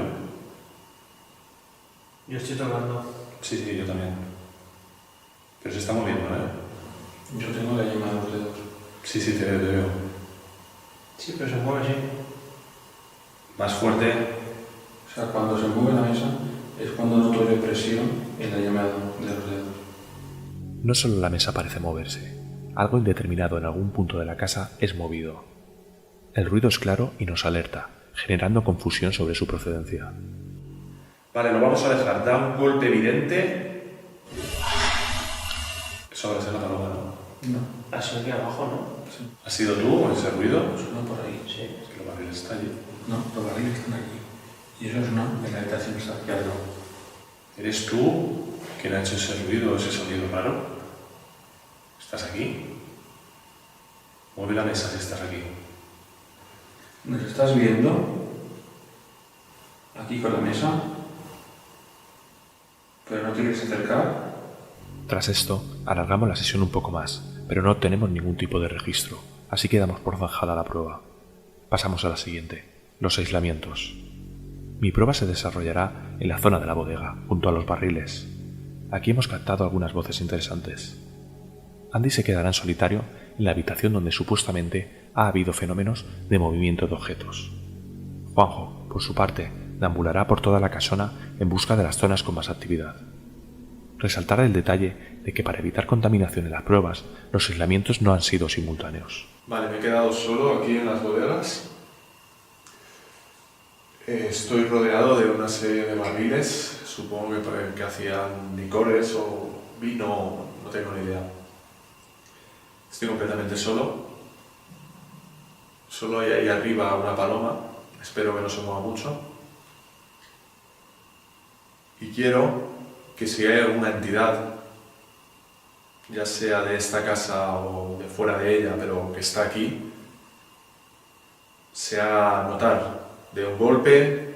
Yo estoy tocando. Sí, yo también. Pero se está moviendo, ¿eh? Yo tengo la yema de los dedos. Sí, te veo. Sí, pero se mueve, sí. Más fuerte. O sea, cuando se mueve la mesa es cuando noto yo presión en la yema de los dedos. No solo la mesa parece moverse. Algo indeterminado en algún punto de la casa es movido. El ruido es claro y nos alerta, generando confusión sobre su procedencia. Vale, lo vamos a dejar. Da un golpe evidente. Eso debe ser la paloma, ¿no? No. Ha sido aquí abajo, ¿no? ¿Has sido tú ese ruido? Suena por ahí. Sí. Es que los barriles están allí. No, los barriles están aquí. Y eso suena en la habitación que está aquí al lado. ¿Eres tú quien ha hecho ese ruido, ese sonido raro? ¿Estás aquí? Mueve la mesa si estás aquí. ¿Nos estás viendo? Aquí con la mesa. ¿Pero no te quieres acercar? Tras esto, alargamos la sesión un poco más, pero no obtenemos ningún tipo de registro, así que damos por zanjada la prueba. Pasamos a la siguiente, los aislamientos. Mi prueba se desarrollará en la zona de la bodega, junto a los barriles. Aquí hemos captado algunas voces interesantes. Andy se quedará en solitario en la habitación donde supuestamente ha habido fenómenos de movimiento de objetos. Juanjo, por su parte, deambulará por toda la casona en busca de las zonas con más actividad. Resaltar el detalle de que para evitar contaminación en las pruebas, los aislamientos no han sido simultáneos. Vale, me he quedado solo aquí en las bodegas. Estoy rodeado de una serie de barriles, supongo que hacían licores o vino, no tengo ni idea. Estoy completamente solo. Solo hay ahí arriba una paloma, espero que no se mueva mucho. Y quiero que si hay alguna entidad, ya sea de esta casa o de fuera de ella, pero que está aquí, se haga notar de un golpe,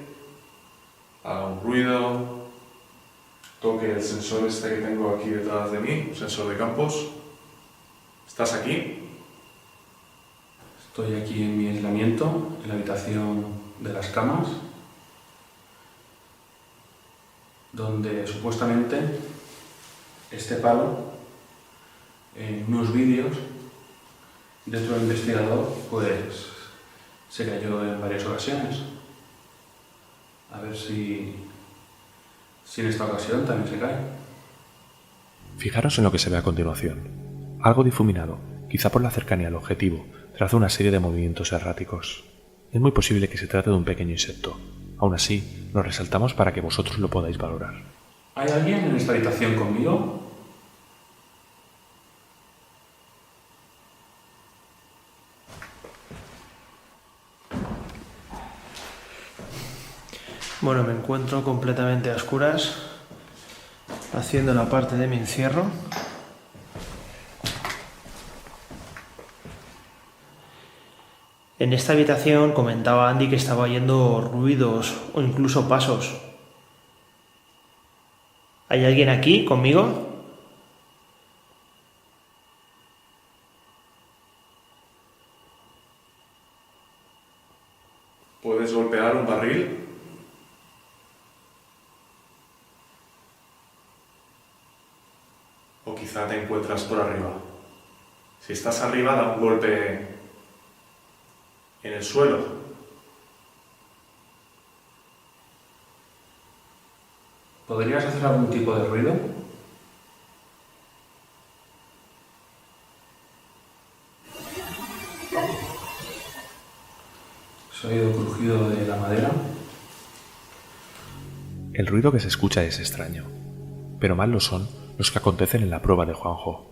haga un ruido, toque el sensor este que tengo aquí detrás de mí, un sensor de campos. ¿Estás aquí? Estoy aquí en mi aislamiento, en la habitación de las camas, donde supuestamente este palo, en unos vídeos dentro del investigador, pues se cayó en varias ocasiones. A ver si en esta ocasión también se cae. Fijaros en lo que se ve a continuación. Algo difuminado, quizá por la cercanía al objetivo, traza una serie de movimientos erráticos. Es muy posible que se trate de un pequeño insecto. Aún así, lo resaltamos para que vosotros lo podáis valorar. ¿Hay alguien en esta habitación conmigo? Bueno, me encuentro completamente a oscuras, haciendo la parte de mi encierro. En esta habitación comentaba Andy que estaba oyendo ruidos o incluso pasos. ¿Hay alguien aquí conmigo? ¿Puedes golpear un barril? O quizá te encuentras por arriba. Si estás arriba, da un golpe en el suelo. ¿Podrías hacer algún tipo de ruido? ¿Se ha oído el crujido de la madera? El ruido que se escucha es extraño, pero mal lo son los que acontecen en la prueba de Juanjo.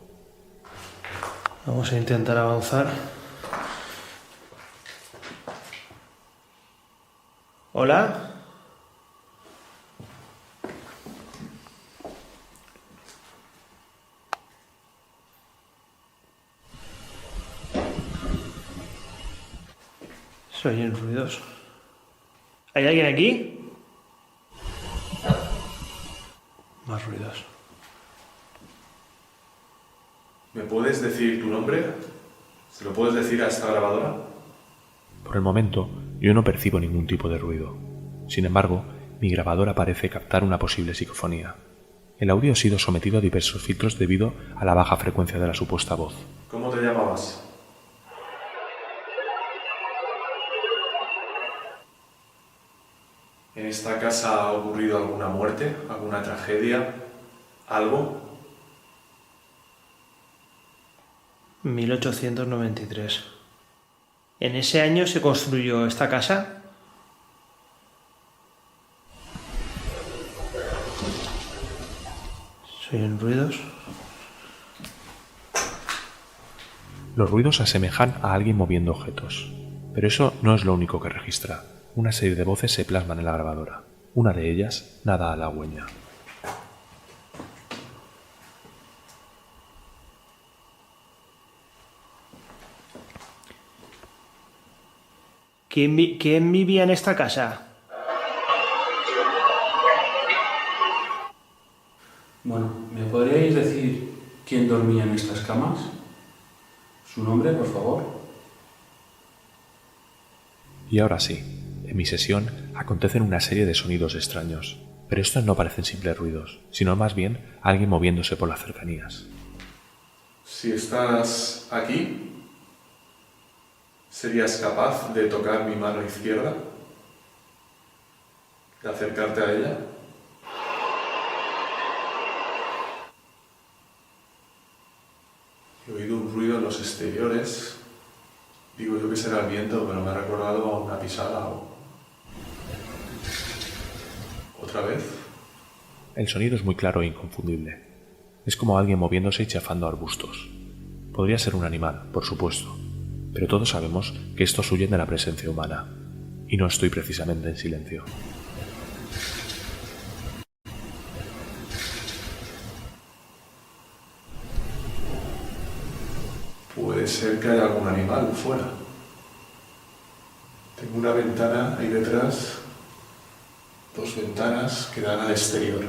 Vamos a intentar avanzar. ¿Hola? Se oyen ruidos. ¿Hay alguien aquí? Más ruidos. ¿Me puedes decir tu nombre? ¿Se lo puedes decir a esta grabadora? Por el momento, yo no percibo ningún tipo de ruido. Sin embargo, mi grabadora parece captar una posible psicofonía. El audio ha sido sometido a diversos filtros debido a la baja frecuencia de la supuesta voz. ¿Cómo te llamabas? ¿En esta casa ha ocurrido alguna muerte, alguna tragedia, algo? 1893. ¿En ese año se construyó esta casa? ¿Se oyen ruidos? Los ruidos se asemejan a alguien moviendo objetos, pero eso no es lo único que registra. Una serie de voces se plasman en la grabadora. Una de ellas nada halagüeña. ¿Quién vivía en esta casa? Bueno, ¿me podríais decir quién dormía en estas camas? ¿Su nombre, por favor? Y ahora sí, en mi sesión acontecen una serie de sonidos extraños, pero estos no parecen simples ruidos, sino más bien alguien moviéndose por las cercanías. Si estás aquí, ¿serías capaz de tocar mi mano izquierda? ¿De acercarte a ella? He oído un ruido en los exteriores. Digo yo que será el viento, pero me ha recordado a una pisada o... ¿Otra vez? El sonido es muy claro e inconfundible. Es como alguien moviéndose y chafando arbustos. Podría ser un animal, por supuesto, pero todos sabemos que estos huyen de la presencia humana, y no estoy precisamente en silencio. Puede ser que haya algún animal fuera. Tengo una ventana ahí detrás, 2 ventanas que dan al exterior.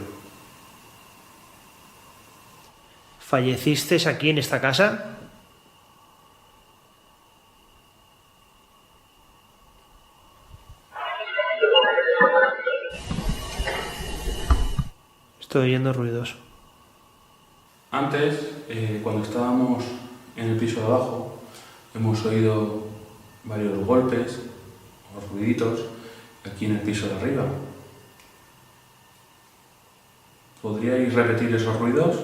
¿Falleciste aquí en esta casa? Estoy oyendo ruidos. Antes, cuando estábamos en el piso de abajo, hemos oído varios golpes o ruiditos aquí en el piso de arriba. ¿Podríais repetir esos ruidos?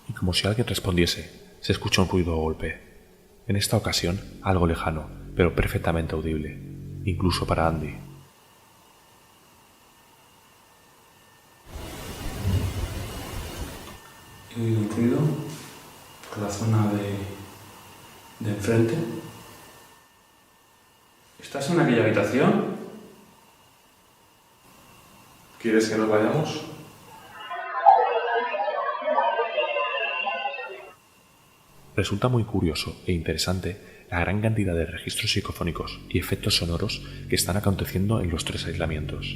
Y como si alguien respondiese, se escucha un ruido o golpe. En esta ocasión, algo lejano, pero perfectamente audible, incluso para Andy. He oído un ruido por la zona de enfrente. ¿Estás en aquella habitación? ¿Quieres que nos vayamos? Resulta muy curioso e interesante la gran cantidad de registros psicofónicos y efectos sonoros que están aconteciendo en los 3 aislamientos.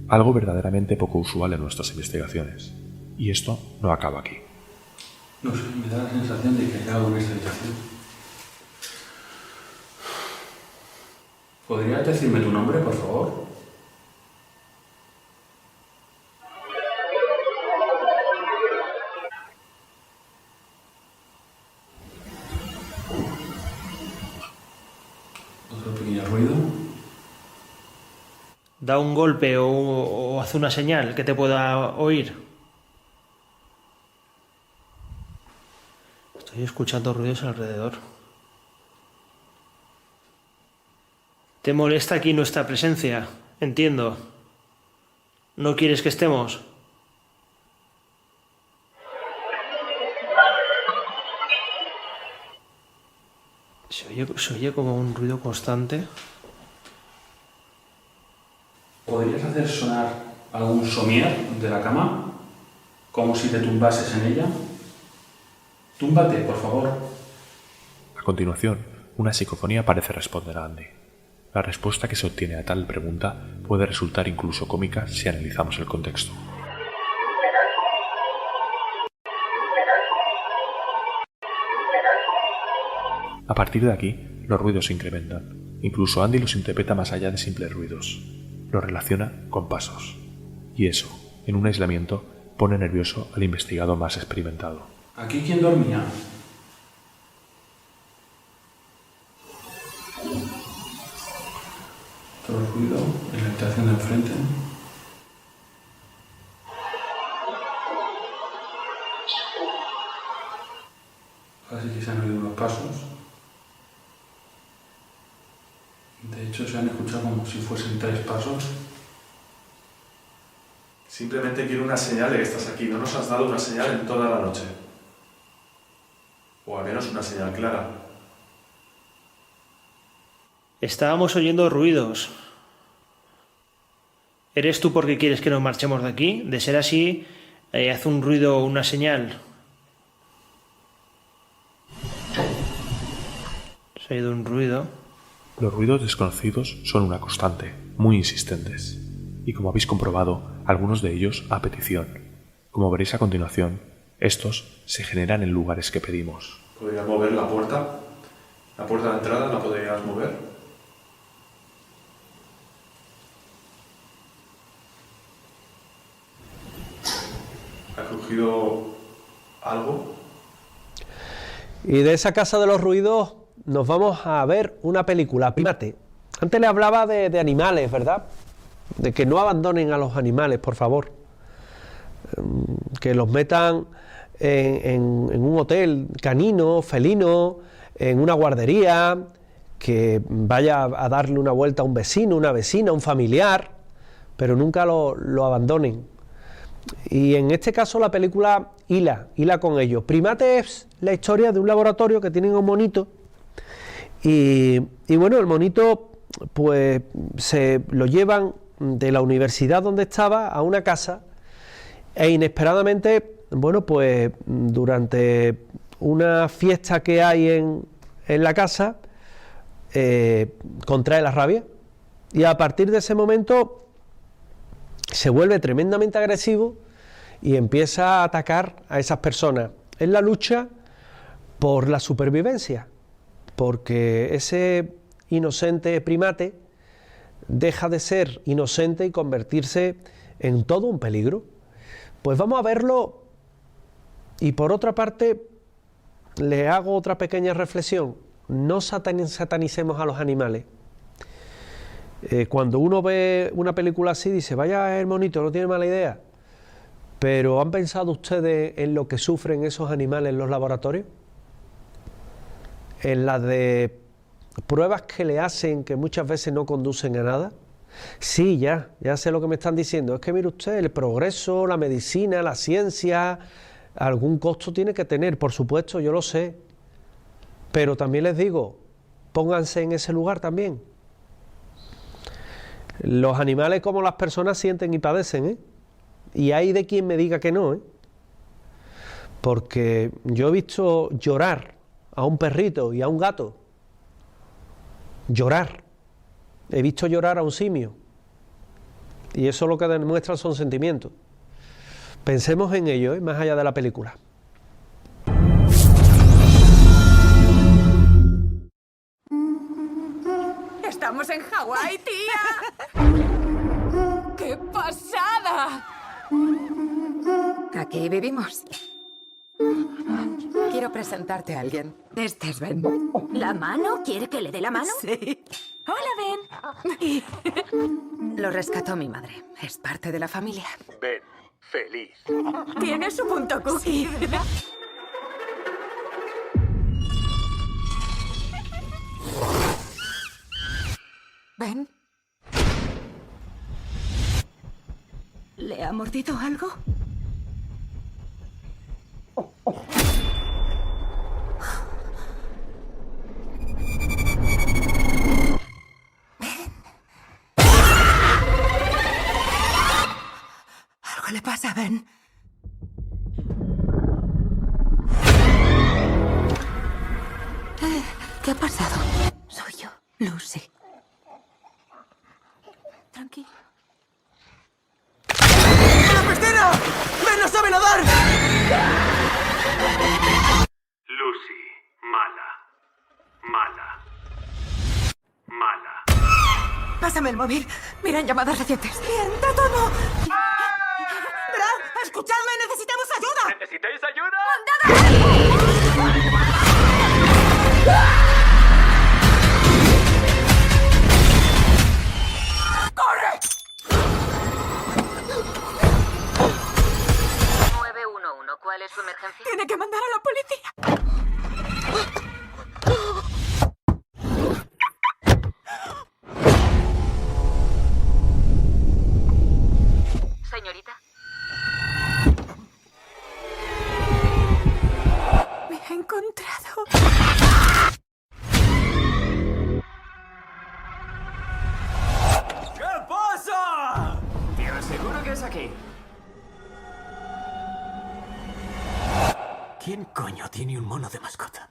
Algo verdaderamente poco usual en nuestras investigaciones. Y esto no acaba aquí. No sé, me da la sensación de que hay algo en esta habitación. ¿Podrías decirme tu nombre, por favor? Otro pequeño ruido. Da un golpe o hace una señal que te pueda oír. Estoy escuchando ruidos alrededor. ¿Te molesta aquí nuestra presencia? Entiendo. ¿No quieres que estemos? Se oye como un ruido constante. ¿Podrías hacer sonar algún somier de la cama? Como si te tumbases en ella. Túmbate, por favor. A continuación, una psicofonía parece responder a Andy. La respuesta que se obtiene a tal pregunta puede resultar incluso cómica si analizamos el contexto. A partir de aquí, los ruidos se incrementan. Incluso Andy los interpreta más allá de simples ruidos. Los relaciona con pasos. Y eso, en un aislamiento, pone nervioso al investigado más experimentado. ¿Aquí quién dormía? Todo el ruido en la habitación de enfrente. Así que se han oído unos pasos. De hecho, se han escuchado como si fuesen 3 pasos. Simplemente quiero una señal de que estás aquí. No nos has dado una señal en toda la noche. O al menos una señal clara. Estábamos oyendo ruidos. ¿Eres tú porque quieres que nos marchemos de aquí? De ser así, haz un ruido o una señal. Se ha oído un ruido. Los ruidos desconocidos son una constante, muy insistentes. Y como habéis comprobado, algunos de ellos a petición. Como veréis a continuación, estos se generan en lugares que pedimos. ¿Podrías mover la puerta? ¿La puerta de entrada la podrías mover? ¿Ha crujido algo? Y de esa casa de los ruidos nos vamos a ver una película, Primate. Antes le hablaba de animales, ¿verdad? De que no abandonen a los animales, por favor. Que los metan en un hotel canino, felino, en una guardería, que vaya a darle una vuelta a un vecino, una vecina, un familiar, pero nunca lo abandonen. Y en este caso la película hila con ellos. Primate es la historia de un laboratorio que tienen un monito y bueno, el monito pues se lo llevan de la universidad donde estaba a una casa e inesperadamente, bueno, pues durante una fiesta que hay en la casa contrae la rabia y a partir de ese momento se vuelve tremendamente agresivo y empieza a atacar a esas personas. Es la lucha por la supervivencia, porque ese inocente primate deja de ser inocente y convertirse en todo un peligro. Pues vamos a verlo y por otra parte le hago otra pequeña reflexión. No satanicemos a los animales. Cuando uno ve una película así dice, vaya el monito, no tiene mala idea. Pero ¿han pensado ustedes en lo que sufren esos animales en los laboratorios? En las de pruebas que le hacen que muchas veces no conducen a nada. Sí, ya sé lo que me están diciendo. Es que mire usted, el progreso, la medicina, la ciencia, algún costo tiene que tener, por supuesto, yo lo sé. Pero también les digo, pónganse en ese lugar también. Los animales como las personas sienten y padecen, ¿eh? Y hay de quien me diga que no, ¿eh? Porque yo he visto llorar a un perrito y a un gato. Llorar. He visto llorar a un simio. Y eso lo que demuestra son sentimientos. Pensemos en ello, ¿eh? Más allá de la película. ¡Estamos en Hawái, tía! ¡Qué pasada! Aquí vivimos. Quiero presentarte a alguien. Este es Ben. ¿La mano? ¿Quiere que le dé la mano? Sí. Hola, Ben. Lo rescató mi madre. Es parte de la familia. Ben, feliz. Tiene su punto cookie, ¿verdad? Ben. ¿Le ha mordido algo? Algo le pasa a Ben. ¿Qué ha pasado? Soy yo, Lucy. tranquilo. ¡A la piscina! ¡Ben no sabe nadar! Lucy, mala. Pásame el móvil. Miran llamadas recientes. Bien, da tono. ¡Brad! ¡Escuchadme! ¡Necesitamos ayuda! ¿Necesitáis ayuda? ¡Corre! 911, ¿cuál es su emergencia? Tiene que mandar a la policía. Señorita. Me ha encontrado. ¿Qué pasa? Te aseguro que es aquí. ¿Quién coño tiene un mono de mascota?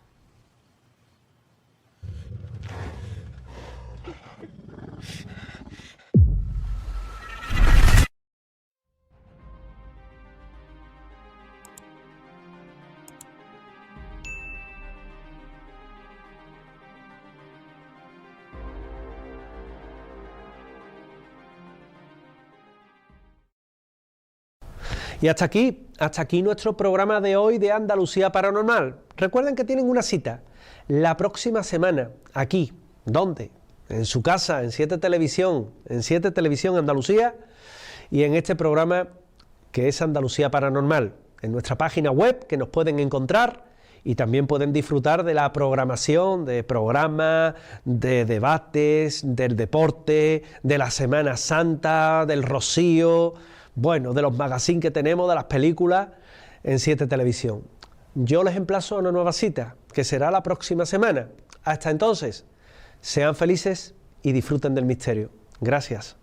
Y hasta aquí nuestro programa de hoy de Andalucía Paranormal. Recuerden que tienen una cita la próxima semana, aquí, ¿dónde? En su casa, en 7 Televisión, en 7 Televisión Andalucía, y en este programa que es Andalucía Paranormal, en nuestra página web que nos pueden encontrar, y también pueden disfrutar de la programación, de programas, de debates, del deporte, de la Semana Santa, del Rocío, bueno, de los magazines que tenemos, de las películas en 7 Televisión. Yo les emplazo a una nueva cita, que será la próxima semana. Hasta entonces, sean felices y disfruten del misterio. Gracias.